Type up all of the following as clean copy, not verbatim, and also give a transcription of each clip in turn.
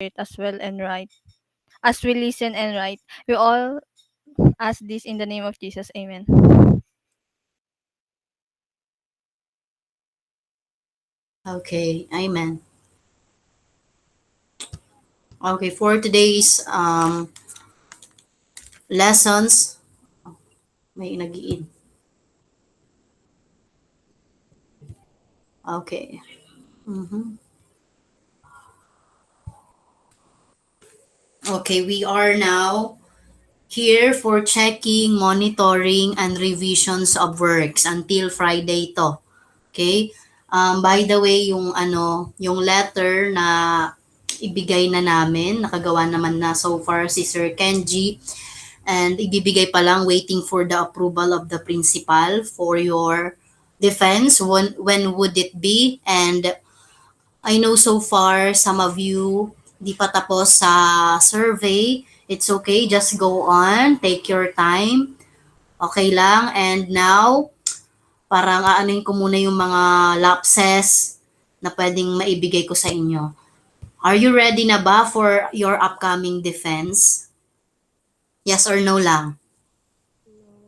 Spirit as well and write. As we listen and write, we all ask this in the name of Jesus. Amen. Okay, amen. Okay, for today's lessons, may nagiin. Okay. Mhm. Okay, we are now here for checking, monitoring, and revisions of works until Friday to. Okay? By the way, yung letter na ibigay na namin, nakagawa naman na so far si Sir Kenji, and ibibigay pa lang waiting for the approval of the principal for your defense. When would it be? And I know so far some of you di pa tapos sa survey. It's okay, just go on, take your time. Okay lang. And now, parang aanuin ko muna yung mga lapses na pwedeng maibigay ko sa inyo. Are you ready na ba for your upcoming defense? Yes or no lang?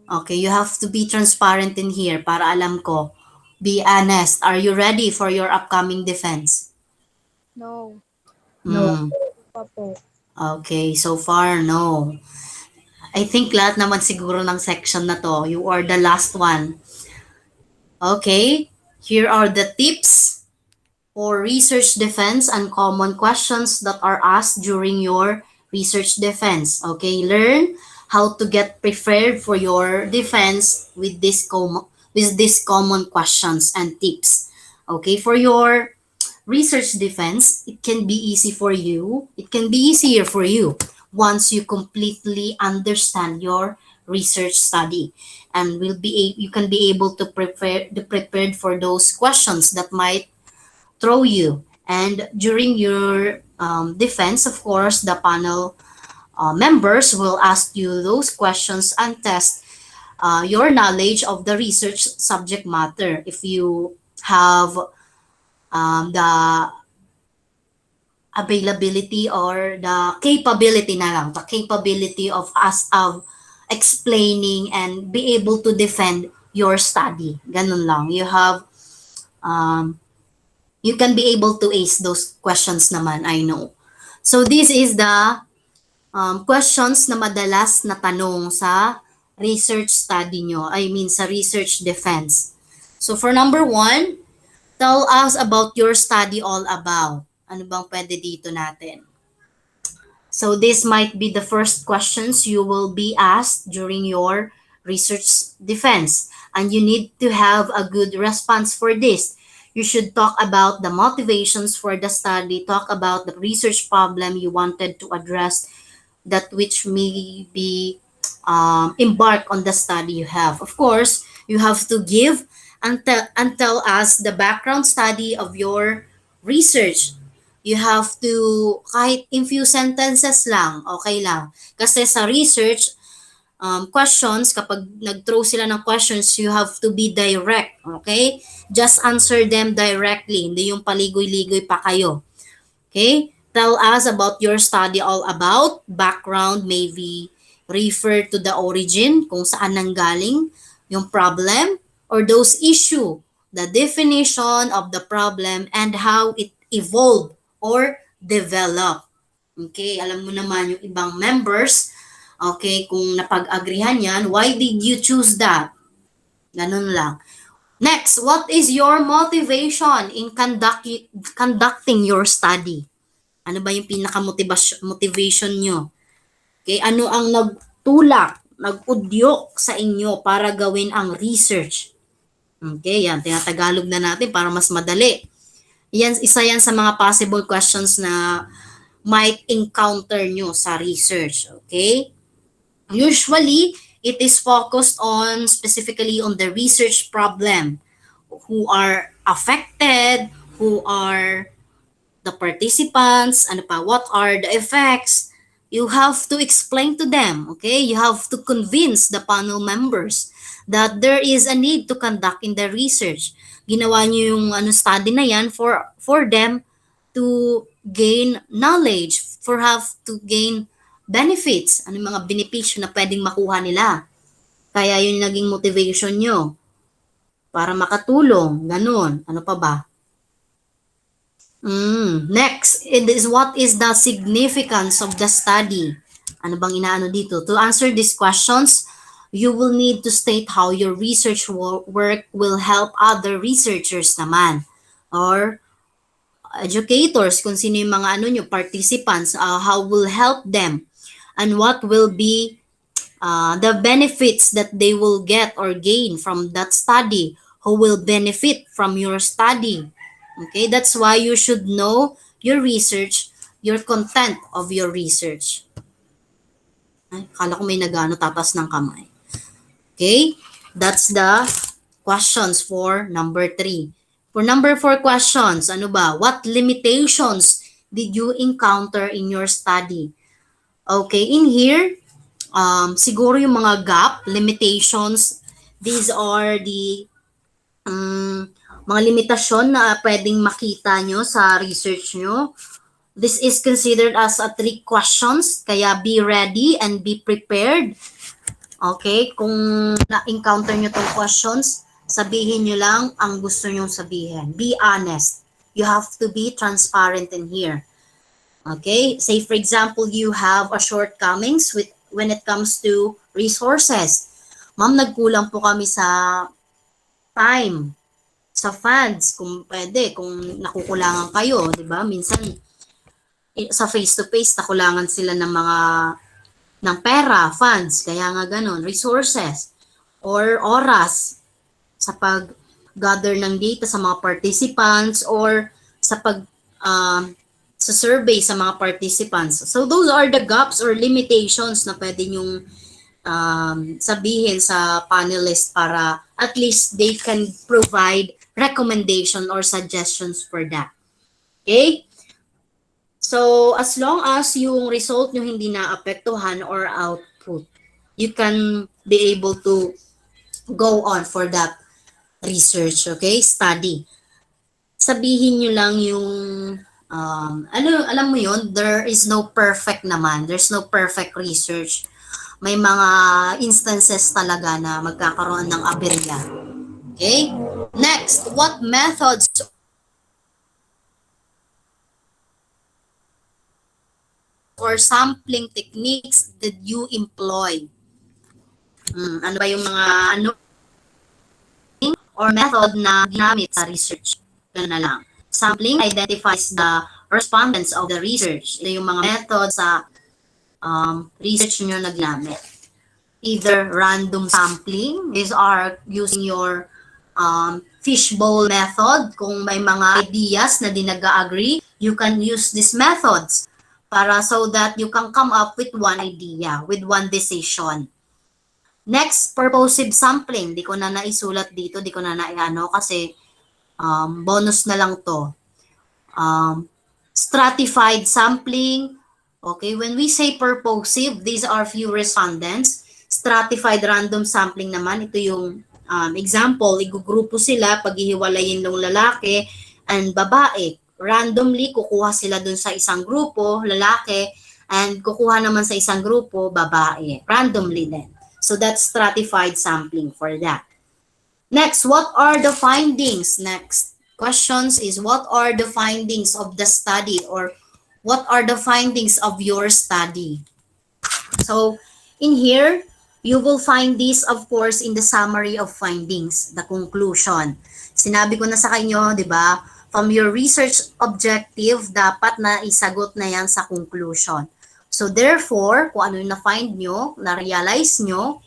Okay, you have to be transparent in here para alam ko. Be honest. Are you ready for your upcoming defense? No. Hmm. Pa po. Okay, so far, no. I think lahat naman siguro ng section na to, you are the last one. Okay, here are the tips for research defense and common questions that are asked during your research defense. Okay, learn how to get prepared for your defense with this common questions and tips. Okay, for your research defense, it can be easy for you. It can be easier for you once you completely understand your research study, and you can be able to be prepared for those questions that might throw you. And during your defense, of course, the panel members will ask you those questions and test your knowledge of the research subject matter. If you have the availability or the capability na lang, the capability of us of explaining and be able to defend your study. Ganun lang. Um, you can be able to ace those questions naman, I know. So this is the questions na madalas na tanong sa research study nyo. I mean sa research defense. So for number 1, tell us about your study all about. Ano bang pwede dito natin? So this might be the first questions you will be asked during your research defense. And you need to have a good response for this. You should talk about the motivations for the study, talk about the research problem you wanted to address, that which may be embark on the study you have. Of course, you have to give and tell us the background study of your research. You have to, kahit in few sentences lang, okay lang. Kasi sa research, questions, kapag nag-throw sila ng questions, you have to be direct, okay? Just answer them directly, hindi yung paligoy-ligoy pa kayo. Okay? Tell us about your study all about. Background, maybe refer to the origin, kung saan nanggaling yung problem or those issue, the definition of the problem and how it evolved or developed. Okay, alam mo naman yung ibang members, okay, kung napag-agrihan yan, why did you choose that? Ganun lang. Next, what is your motivation in conducting your study? Ano ba yung pinaka-motivation nyo? Okay, ano ang nagtulak, nag-udyok sa inyo para gawin ang research? Okay, yan, tinatagalog na natin para mas madali. Yan, isa yan sa mga possible questions na might encounter nyo sa research. Okay? Usually, it is focused on specifically on the research problem, who are affected, who are the participants, ano pa, what are the effects. You have to explain to them, okay? You have to convince the panel members that there is a need to conduct in the research. Ginawa niyo yung study na yan for them to gain knowledge, for have to gain benefits. Ano yung mga benepisyo na pwedeng makuha nila. Kaya yun yung naging motivation nyo para makatulong. Ganun. Ano pa ba? Next, what is the significance of the study? Ano bang inaano dito? To answer these questions, you will need to state how your research work will help other researchers naman. Or educators, kung sino yung mga participants, how will help them. And what will be the benefits that they will get or gain from that study. Who will benefit from your study. Okay, that's why you should know your research, your content of your research. Ay, kala ko may nagano tatas ng kamay. Okay, that's the questions for number 3. For number 4 questions, ano ba? What limitations did you encounter in your study? Okay, in here, siguro yung mga gap, limitations, these are the mga limitasyon na pwedeng makita nyo sa research nyo. This is considered as a 3 questions, kaya be ready and be prepared. Okay, kung na-encounter nyo tong questions, sabihin nyo lang ang gusto nyong sabihin. Be honest. You have to be transparent in here. Okay, say for example, you have a shortcomings when it comes to resources. Ma'am, nagkulang po kami sa time, sa funds, kung pwede, kung nakukulangan kayo, di ba? Minsan, sa face-to-face, nakulangan sila ng pera, funds, kaya nga ganun, resources, or oras sa pag-gather ng data sa mga participants, or sa sa survey sa mga participants. So, those are the gaps or limitations na pwede nyong sabihin sa panelist para at least they can provide recommendation or suggestions for that. Okay? So, as long as yung result nyo hindi naapektuhan or output, you can be able to go on for that research, okay? Study. Sabihin nyo lang yung, alam mo yun, there is no perfect naman. There's no perfect research. May mga instances talaga na magkakaroon ng aberya. Okay? Next, what methods or sampling techniques did you employ? Ano ba yung mga or method na ginamit sa research? Ganun na lang. Sampling identifies the respondents of the research. Ito yung mga method sa research nyo na ginamit. Either random sampling, these are using your fishbowl method. Kung may mga ideas na di nag-agree, you can use these methods para so that you can come up with one idea, with one decision. Next, purposive sampling. Di ko na naisulat dito, di ko na naiano kasi bonus na lang to. Stratified sampling. Okay, when we say purposive, these are few respondents. Stratified random sampling naman, ito yung example, igugrupo sila, paghihiwalayin ng lalaki and babae. Randomly, kukuha sila dun sa isang grupo, lalaki, and kukuha naman sa isang grupo, babae. Randomly din. So that's stratified sampling for that. Next, what are the findings? Next questions is what are the findings of the study or what are the findings of your study? So in here, you will find this of course in the summary of findings, the conclusion. Sinabi ko na sa kanyo, di ba? From your research objective, dapat na isagot na yan sa conclusion. So therefore, kung ano yung na-find nyo, na-realize nyo,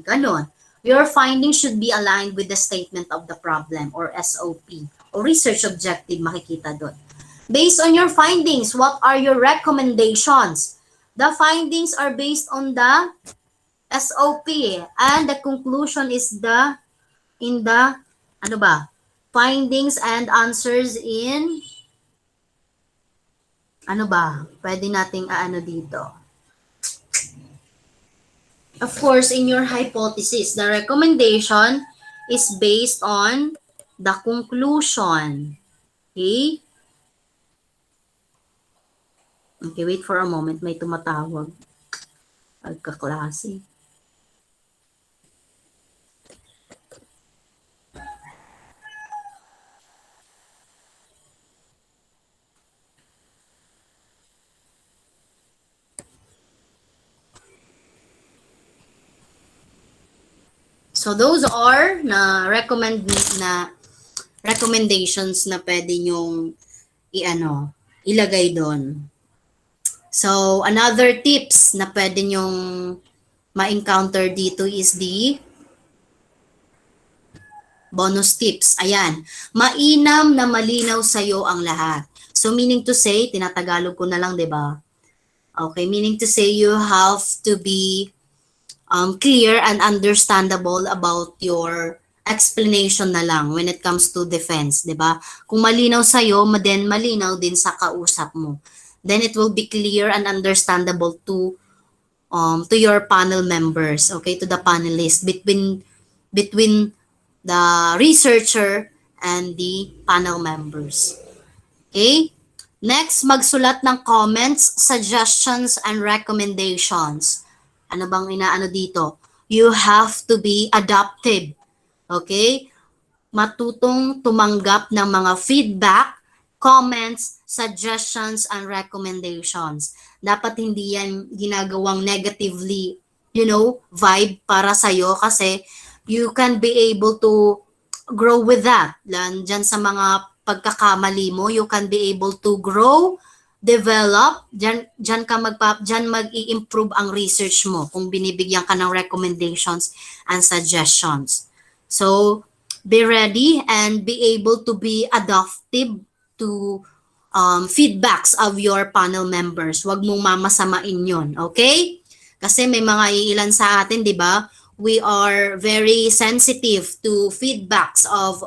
ganun. Your findings should be aligned with the statement of the problem or SOP or research objective, makikita doon. Based on your findings, what are your recommendations? The findings are based on the SOP and the conclusion is in the findings and answers in pwede nating dito. Of course, in your hypothesis, the recommendation is based on the conclusion. Okay? Okay, wait for a moment. May tumatawag. Pagkaklase. So those are na recommendations na pwede nyong ilagay doon. So another tips na pwede nyong ma-encounter dito is the bonus tips. Ayan, mainam na malinaw sa'yo ang lahat. So meaning to say, tinatagalog ko na lang, 'di ba? Okay, meaning to say you have to be clear and understandable about your explanation na lang when it comes to defense, 'di ba? Kung malinaw sa iyo, then malinaw din sa kausap mo. Then it will be clear and understandable to your panel members, okay, to the panelists between the researcher and the panel members. Okay? Next, magsulat ng comments, suggestions, and recommendations. Ano bang inaano dito? You have to be adaptive. Okay? Matutong tumanggap ng mga feedback, comments, suggestions, and recommendations. Dapat hindi yan ginagawang negatively, vibe para sa'yo kasi you can be able to grow with that. Diyan sa mga pagkakamali mo, you can be able to grow, develop, diyan mag-i-improve ang research mo kung binibigyan ka ng recommendations and suggestions. So, be ready and be able to be adaptive to feedbacks of your panel members. Huwag mong mamasamain yon, okay? Kasi may mga ilan sa atin, di ba? We are very sensitive to feedbacks of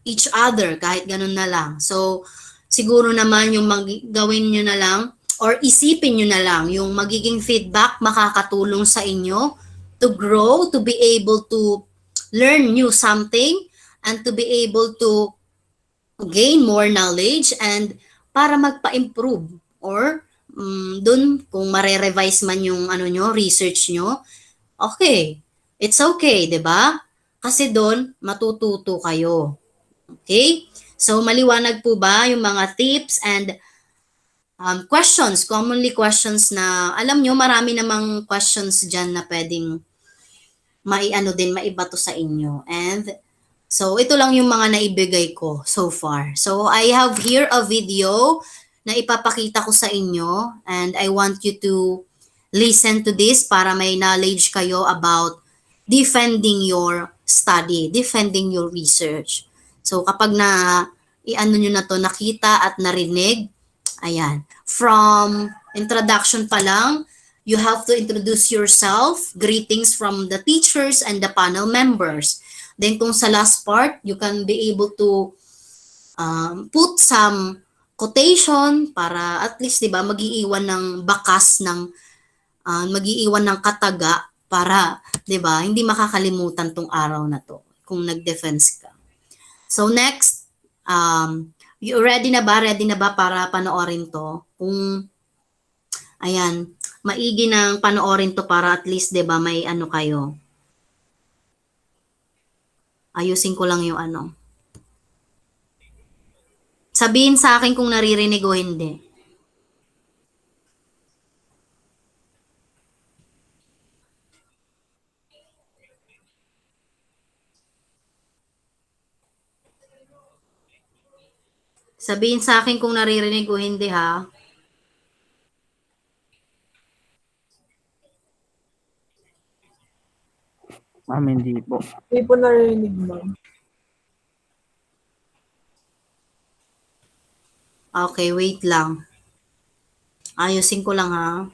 each other, kahit ganun na lang. So, siguro naman yung gawin nyo na lang or isipin nyo na lang yung magiging feedback makakatulong sa inyo to grow, to be able to learn new something, and to be able to gain more knowledge and para magpa-improve or dun kung mare-revise man yung research nyo, okay. It's okay, 'di ba? Kasi doon matututo kayo. Okay? So maliwanag po ba yung mga tips and questions, commonly questions na alam nyo marami namang questions diyan na pwedeng maibato sa inyo. And so ito lang yung mga naibigay ko so far. So I have here a video na ipapakita ko sa inyo and I want you to listen to this para may knowledge kayo about defending your study, defending your research. So kapag iano nyo na to, nakita at narinig, ayan, from introduction pa lang, you have to introduce yourself, greetings from the teachers and the panel members. Then kung sa last part, you can be able to put some quotation para at least 'di ba magiiwan ng bakas ng magiiwan ng kataga para 'di ba hindi makakalimutan tong araw na to kung nag-defense ka. So next, you ready na ba? Ready na ba para panoorin to? Kung ayan, maigi nang panoorin to para at least 'di ba may ano kayo. Ayusin ko lang yung ano. Sabihin sa akin kung naririnig o hindi. Sabihin sa akin kung naririnig o hindi ha. Ma'am, hindi po. Hindi po narinig, ma'am. Okay, wait lang. Ayusin ko lang ha.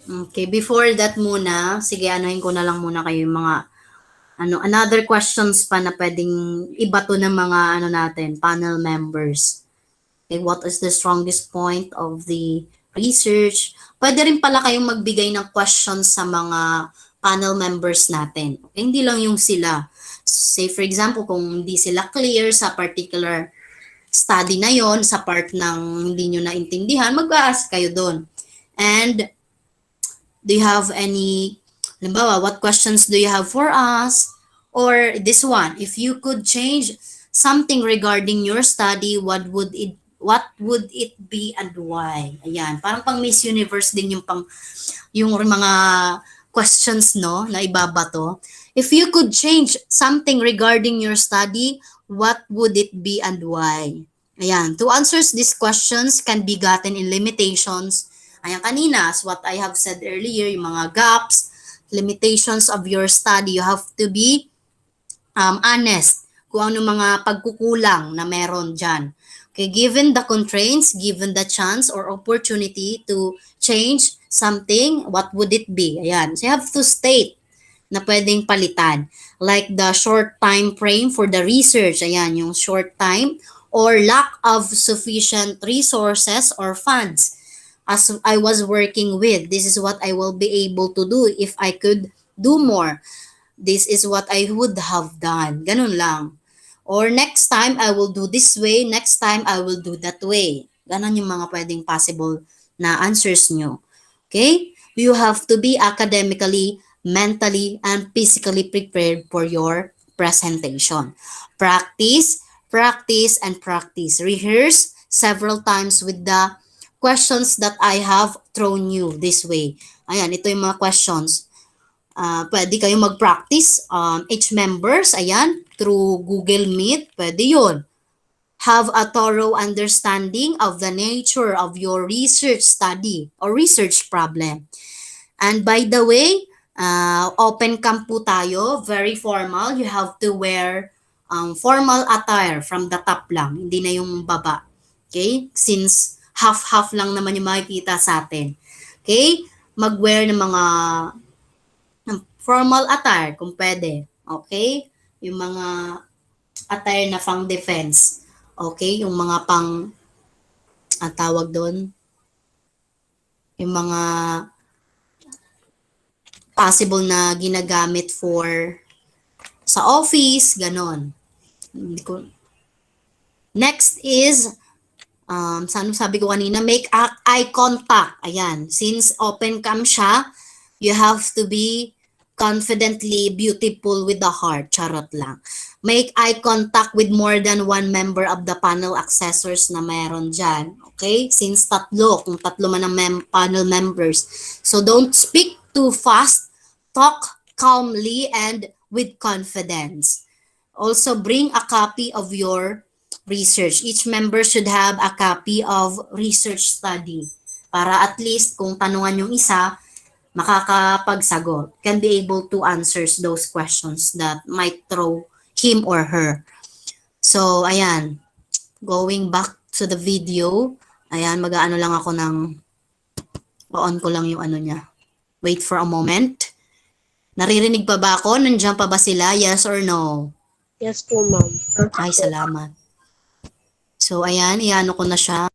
Okay, before that muna, sige, anuhin ko na lang muna kayo yung mga another questions pa na pwedeng ibato ng mga natin, panel members. Okay, what is the strongest point of the research? Pwede rin pala kayong magbigay ng questions sa mga panel members natin. Okay, hindi lang yung sila. Say for example, kung hindi sila clear sa particular study na yon, sa part ng hindi nyo naintindihan, mag-ask kayo doon. And do you have any, halimbawa, what questions do you have for us? Or this one, if you could change something regarding your study, what would it be and why? Ayan, parang pang Miss Universe din yung mga questions, no, na ibabato. If you could change something regarding your study, what would it be and why? Ayan, to answer these questions can be gotten in limitations. Ayan, kanina, as what I have said earlier, yung mga gaps, limitations of your study, you have to be honest kung ano mga pagkukulang na meron dyan. Okay, given the constraints, given the chance or opportunity to change something, what would it be? Ayan, so you have to state na pwedeng palitan. Like the short time frame for the research, ayan, yung short time or lack of sufficient resources or funds as I was working with. This is what I will be able to do if I could do more. This is what I would have done. Ganun lang. Or next time, I will do this way. Next time, I will do that way. Ganun yung mga pwedeng possible na answers nyo. Okay? You have to be academically, mentally, and physically prepared for your presentation. Practice, practice, and practice. Rehearse several times with the questions that I have thrown you this way. Ayan, ito yung mga questions. Pwede kayo mag-practice, each members, ayan, through Google Meet, pwede yun. Have a thorough understanding of the nature of your research study or research problem. And by the way, open camp po tayo, very formal. You have to wear formal attire from the top lang, hindi na yung baba. Okay? Since half-half lang naman yung makikita sa atin. Okay? Mag-wear ng mga formal attire kung pwede. Okay? Yung mga attire na pang defense. Okay? Yung mga pang, tawag doon, yung mga possible na ginagamit for sa office, ganon. Next is, saan sabi ko kanina, make eye contact. Ayan, since open cam siya, you have to be confidently beautiful with the heart. Charot lang. Make eye contact with more than one member of the panel accessors na mayroon dyan. Okay? Since kung tatlo man ang panel members. So don't speak too fast. Talk calmly and with confidence. Also, bring a copy of your research. Each member should have a copy of research study para at least kung tanungan yung isa, makakapagsagot, can be able to answer those questions that might throw him or her. So, ayan. Going back to the video, ayan, mag-aano lang ako ng, on ko lang yung ano niya. Wait for a moment. Naririnig pa ba ako? Nandiyan pa ba sila? Yes or no? Yes po, ma'am. Ay, salamat. So, ayan, iano ko na siya.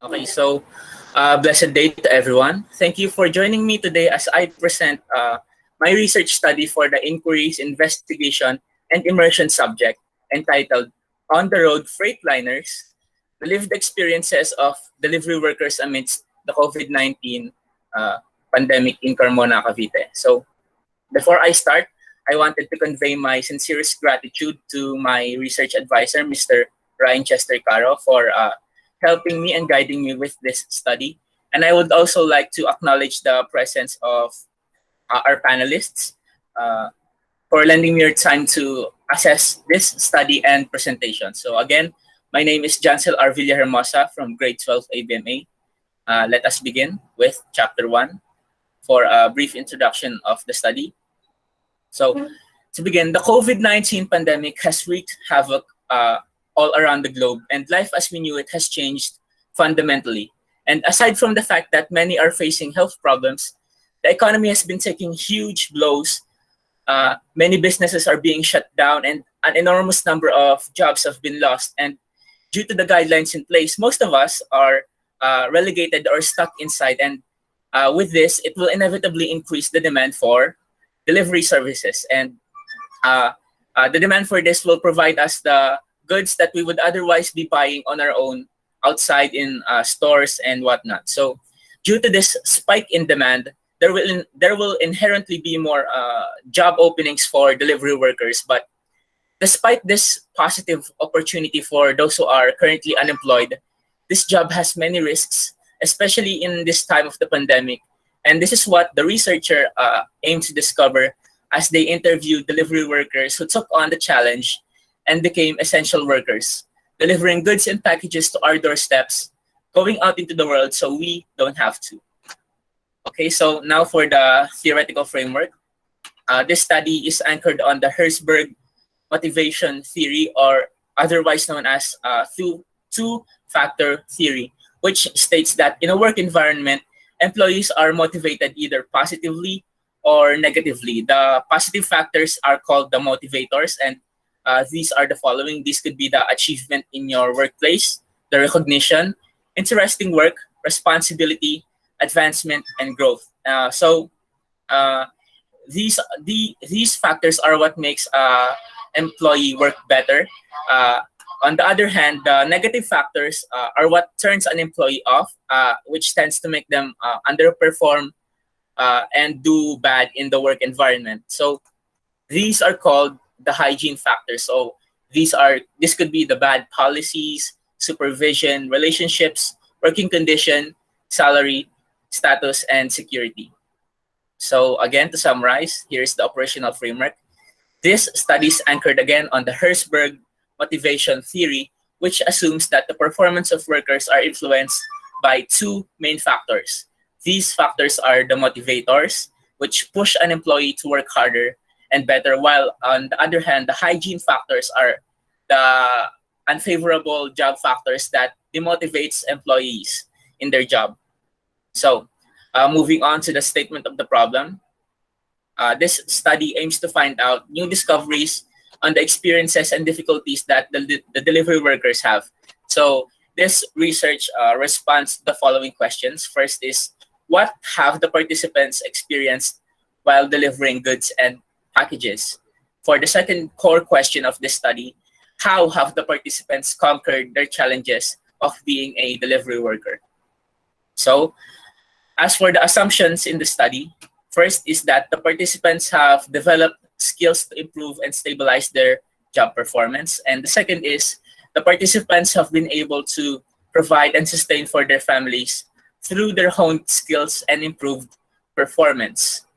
Okay, so blessed day to everyone. Thank you for joining me today as I present my research study for the Inquiries, Investigation, and Immersion subject entitled On the Road Freightliners, the Lived Experiences of Delivery Workers Amidst the COVID-19 Pandemic in Carmona, Cavite. So before I start, I wanted to convey my sincerest gratitude to my research advisor, Mr. Ryan Chester Caro, for helping me and guiding me with this study. And I would also like to acknowledge the presence of our panelists for lending me your time to assess this study and presentation. So again, my name is Jansel R. Villahermosa from grade 12 ABMA. Let us begin with chapter 1 for a brief introduction of the study. So to begin, the COVID-19 pandemic has wreaked havoc all around the globe, and life as we knew it has changed fundamentally. And aside from the fact that many are facing health problems, the economy has been taking huge blows. Many businesses are being shut down, and an enormous number of jobs have been lost. And due to the guidelines in place, most of us are relegated or stuck inside. And with this, it will inevitably increase the demand for delivery services. And the demand for this will provide us the goods that we would otherwise be buying on our own outside in stores and whatnot. So due to this spike in demand, there will inherently be more job openings for delivery workers. But despite this positive opportunity for those who are currently unemployed, this job has many risks, especially in this time of the pandemic. And this is what the researcher aimed to discover as they interviewed delivery workers who took on the challenge and became essential workers, delivering goods and packages to our doorsteps, going out into the world so we don't have to. Okay, so now for the theoretical framework. This study is anchored on the Herzberg motivation theory, or otherwise known as two-factor theory, which states that in a work environment, employees are motivated either positively or negatively. The positive factors are called the motivators, and these are the following. These could be the achievement in your workplace, the recognition, interesting work, responsibility, advancement, and growth. These factors are what makes employee work better. On the other hand, the negative factors are what turns an employee off, which tends to make them underperform and do bad in the work environment. So these are called the hygiene factors. So this could be the bad policies, supervision, relationships, working condition, salary, status, and security. So again, to summarize, here's the operational framework. This study is anchored again on the Herzberg motivation theory, which assumes that the performance of workers are influenced by two main factors. These factors are the motivators, which push an employee to work harder and better, while on the other hand, the hygiene factors are the unfavorable job factors that demotivates employees in their job. So moving on to the statement of the problem. This study aims to find out new discoveries on the experiences and difficulties that the delivery workers have. So this research responds to the following questions. First is, what have the participants experienced while delivering goods and packages? For the second core question of this study, how have the participants conquered their challenges of being a delivery worker? So as for the assumptions in the study, first is that the participants have developed skills to improve and stabilize their job performance. And the second is the participants have been able to provide and sustain for their families through their honed skills and improved performance.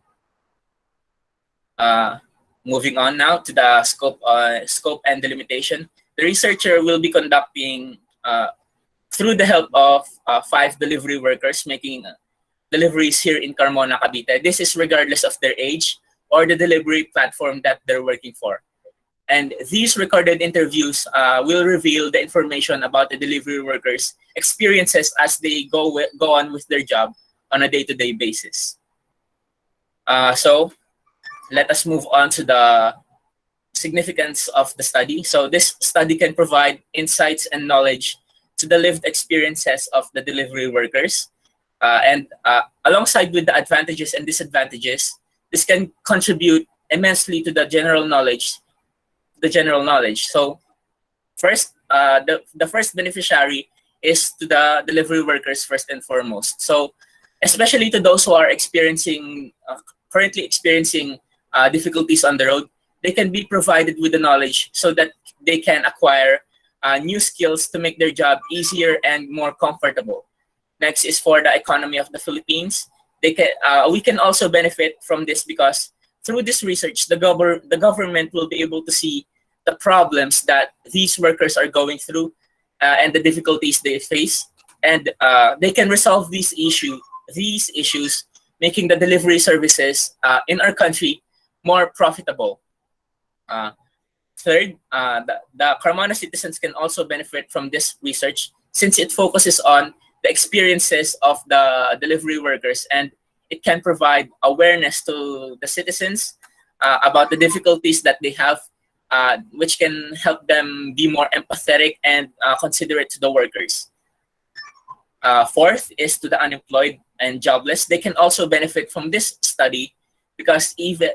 Moving on now to the scope and delimitation. The researcher will be conducting, through the help of 5 delivery workers making deliveries here in Carmona, Cavite. This is regardless of their age or the delivery platform that they're working for. And these recorded interviews will reveal the information about the delivery workers' experiences as they go on with their job on a day-to-day basis. So let us move on to the significance of the study. So this study can provide insights and knowledge to the lived experiences of the delivery workers. And alongside with the advantages and disadvantages, this can contribute immensely to the general knowledge. So first, the first beneficiary is to the delivery workers first and foremost. So especially to those who are currently experiencing difficulties on the road, they can be provided with the knowledge so that they can acquire new skills to make their job easier and more comfortable. Next is for the economy of the Philippines. we can also benefit from this because through this research, the government will be able to see the problems that these workers are going through and the difficulties they face, and they can resolve these issues, making the delivery services in our country more profitable. Third, the Carmona citizens can also benefit from this research since it focuses on the experiences of the delivery workers, and it can provide awareness to the citizens about the difficulties that they have, which can help them be more empathetic and considerate to the workers. Fourth is to the unemployed and jobless. They can also benefit from this study because even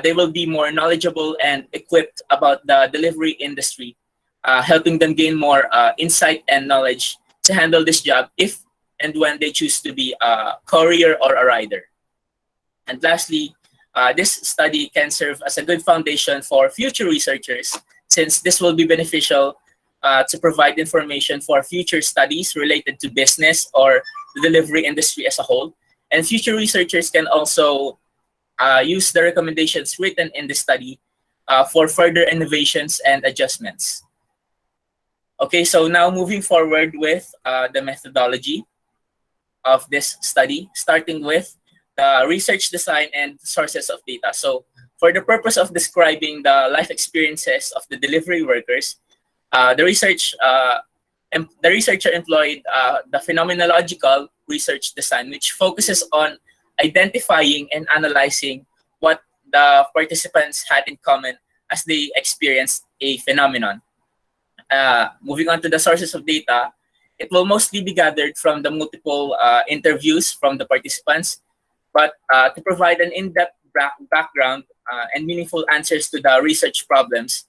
they will be more knowledgeable and equipped about the delivery industry, helping them gain more insight and knowledge to handle this job if and when they choose to be a courier or a rider. And lastly, this study can serve as a good foundation for future researchers, since this will be beneficial to provide information for future studies related to business or the delivery industry as a whole. And future researchers can also use the recommendations written in the study for further innovations and adjustments. Okay, so now moving forward with the methodology of this study, starting with the research design and sources of data. So for the purpose of describing the life experiences of the delivery workers, the researcher employed the phenomenological research design, which focuses on identifying and analyzing what the participants had in common as they experienced a phenomenon. Moving on to the sources of data, it will mostly be gathered from the multiple interviews from the participants, but to provide an in-depth background and meaningful answers to the research problems,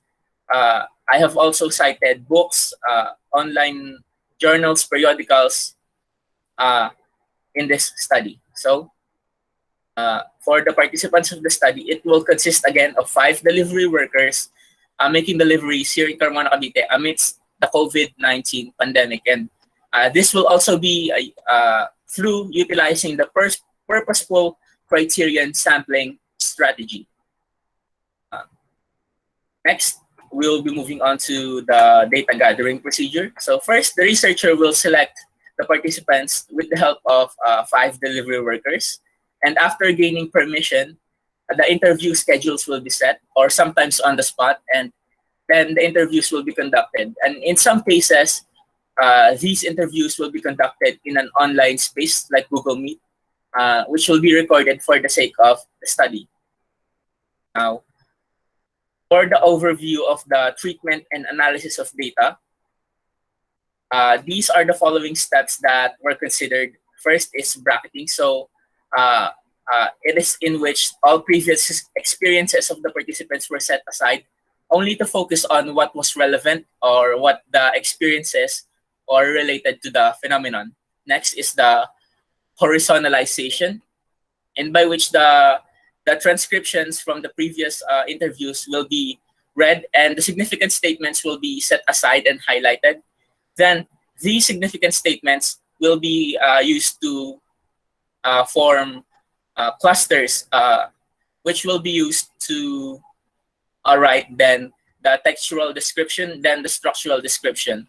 I have also cited books, online journals, periodicals in this study. So for the participants of the study, it will consist again of 5 delivery workers making deliveries here in Carmona, Cavite amidst the COVID-19 pandemic. And this will also be through utilizing the purposeful criterion sampling strategy. Next, we'll be moving on to the data gathering procedure. So first, the researcher will select the participants with the help of 5 delivery workers. And after gaining permission, the interview schedules will be set, or sometimes on the spot, and then the interviews will be conducted. And in some cases, these interviews will be conducted in an online space like Google Meet, which will be recorded for the sake of the study. Now, for the overview of the treatment and analysis of data, these are the following steps that were considered. First is bracketing. So it is in which all previous experiences of the participants were set aside only to focus on what was relevant or what the experiences or related to the phenomenon. Next is the horizontalization, and by which the transcriptions from the previous interviews will be read and the significant statements will be set aside and highlighted. Then these significant statements will be used to form clusters, which will be used to write then the textual description, then the structural description.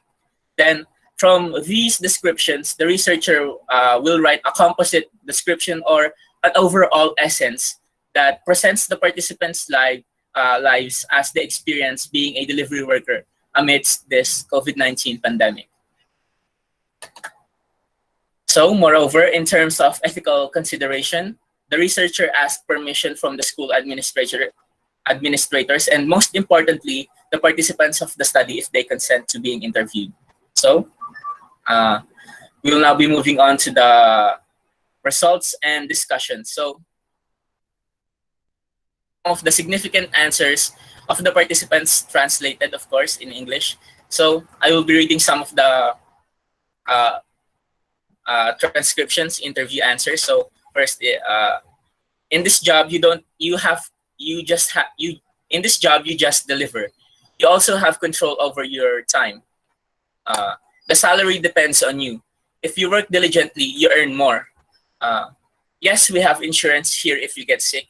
Then from these descriptions, the researcher will write a composite description or an overall essence that presents the participants' lives as they experience being a delivery worker amidst this COVID-19 pandemic. So, moreover, in terms of ethical consideration, the researcher asked permission from the school administrators, and most importantly, the participants of the study if they consent to being interviewed. So, we will now be moving on to the results and discussion. So, of the significant answers of the participants translated, of course, in English. So, I will be reading some of the transcriptions, interview answers. So, first, in this job, in this job, you just deliver. You also have control over your time. The salary depends on you. If you work diligently, you earn more. Yes, we have insurance here if you get sick.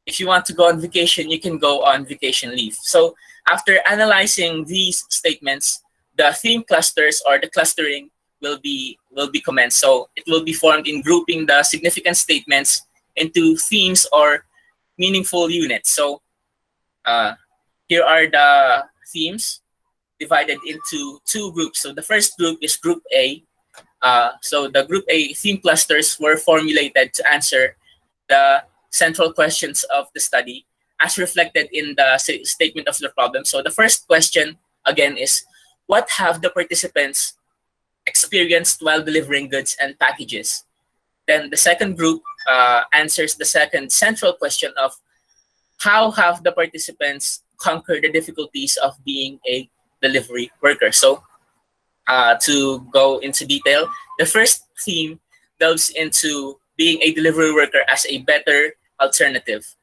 If you want to go on vacation, you can go on vacation leave. So after analyzing these statements, the theme clusters or the clustering will be commenced. So it will be formed in grouping the significant statements into themes or meaningful units. So here are the themes divided into two groups. So the first group is Group A. So the Group A theme clusters were formulated to answer the central questions of the study as reflected in the statement of the problem. So the first question, again, is what have the participants experienced while delivering goods and packages? Then the second group answers the second central question of how have the participants conquered the difficulties of being a delivery worker? So to go into detail, the first theme delves into being a delivery worker as a better alternative.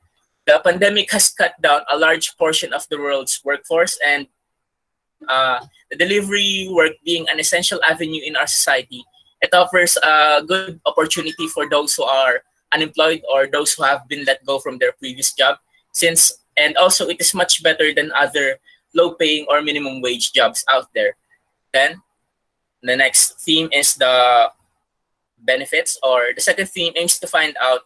The pandemic has cut down a large portion of the world's workforce, and the delivery work being an essential avenue in our society, it offers a good opportunity for those who are unemployed or those who have been let go from their previous job. And also it is much better than other low-paying or minimum wage jobs out there. Then the next theme is the benefits, or the second theme aims to find out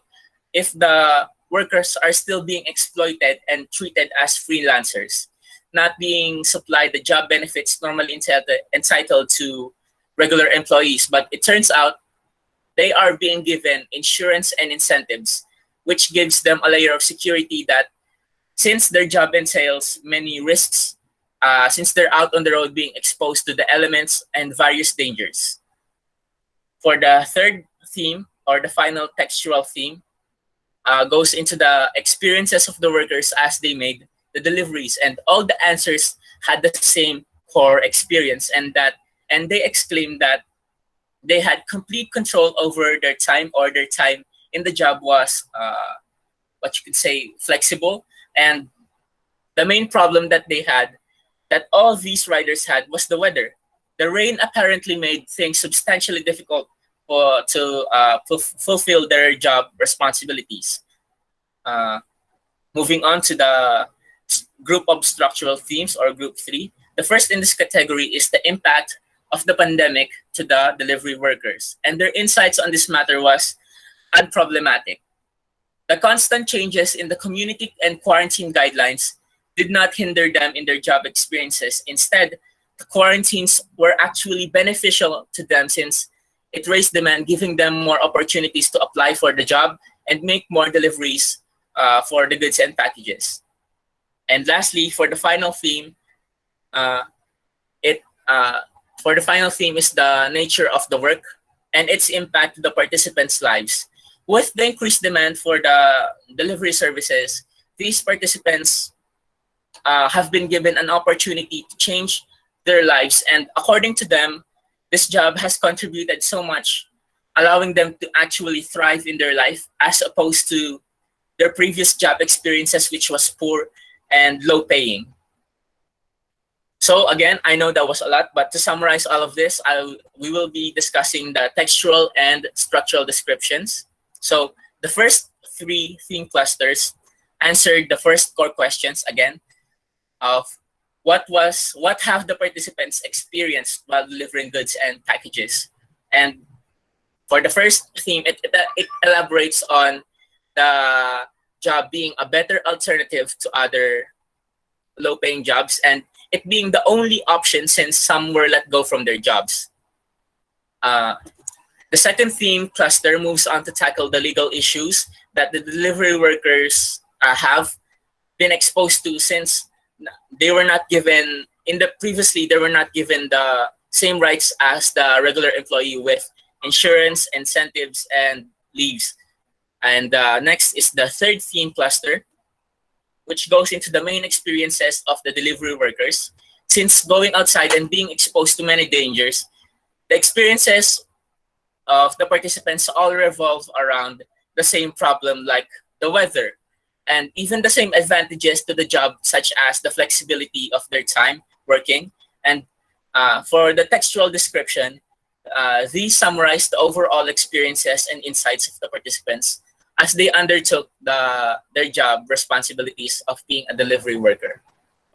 if the workers are still being exploited and treated as freelancers, not being supplied the job benefits normally entitled to regular employees. But it turns out they are being given insurance and incentives, which gives them a layer of security that since their job entails many risks, since they're out on the road being exposed to the elements and various dangers. For the third theme, or the final textual theme, goes into the experiences of the workers as they made the deliveries, and all the answers had the same core experience, and they exclaimed that they had complete control over their time, or their time in the job was what you could say flexible. And the main problem that they had, that all these riders had, was the weather. The rain apparently made things substantially difficult to fulfill their job responsibilities. Moving on to the group of structural themes, or Group 3. The first in this category is the impact of the pandemic to the delivery workers. And their insights on this matter was unproblematic. The constant changes in the community and quarantine guidelines did not hinder them in their job experiences. Instead, the quarantines were actually beneficial to them since it raised demand, giving them more opportunities to apply for the job and make more deliveries for the goods and packages. And lastly, for the final theme, is the nature of the work and its impact to the participants' lives. With the increased demand for the delivery services, these participants have been given an opportunity to change their lives. And according to them, this job has contributed so much, allowing them to actually thrive in their life as opposed to their previous job experiences, which was poor and low paying. So again, I know that was a lot, but to summarize all of this, we will be discussing the textual and structural descriptions. So the first three theme clusters answered the first core questions again of what have the participants experienced while delivering goods and packages. And for the first theme, it elaborates on the job being a better alternative to other low-paying jobs, and it being the only option since some were let go from their jobs. The second theme cluster moves on to tackle the legal issues that the delivery workers have been exposed to since they were not given previously they were not given the same rights as the regular employee with insurance, incentives, and leaves. And next is the third theme cluster, which goes into the main experiences of the delivery workers. Since going outside and being exposed to many dangers, the experiences of the participants all revolve around the same problem, like the weather, and even the same advantages to the job, such as the flexibility of their time working. And for the textual description, these summarize the overall experiences and insights of the participants as they undertook their job responsibilities of being a delivery worker.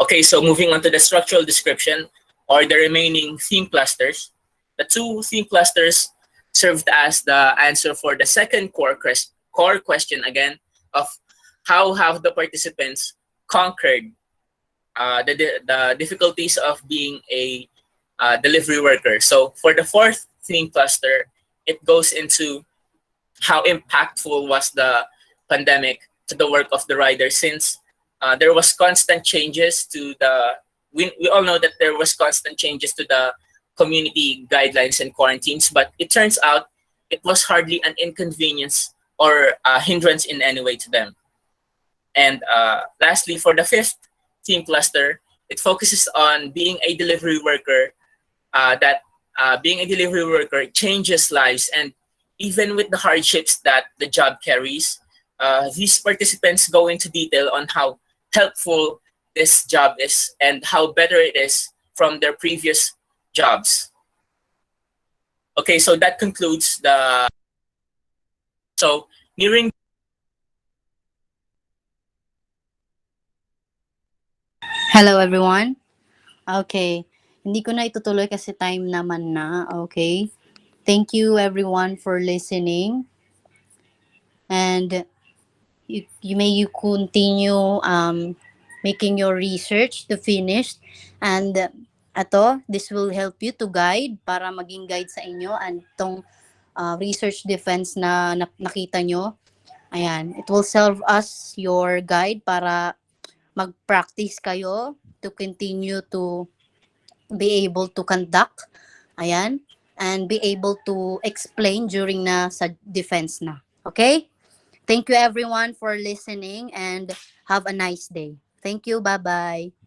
Okay, so moving on to the structural description or the remaining theme clusters. The two theme clusters served as the answer for the second core question again of how have the participants conquered the difficulties of being a delivery worker. So for the fourth theme cluster, it goes into how impactful was the pandemic to the work of the rider, since there was constant changes to we all know that there was constant changes to the community guidelines and quarantines, but it turns out it was hardly an inconvenience or a hindrance in any way to them. And lastly, for the fifth theme cluster, it focuses on being a delivery worker, being a delivery worker changes lives, and even with the hardships that the job carries, these participants go into detail on how helpful this job is and how better it is from their previous jobs. Okay, so that concludes so nearing. Hello everyone. Okay. Hindi ko na itutuloy kasi time naman na. Okay. Thank you everyone for listening. And you continue making your research to finish. And this will help you to guide para maging guide sa inyo and tong research defense na nakita nyo. Ayan. It will serve as your guide para mag-practice kayo to continue to be able to conduct, ayan, and be able to explain during na sa defense na. Okay? Thank you everyone for listening and have a nice day. Thank you. Bye-bye.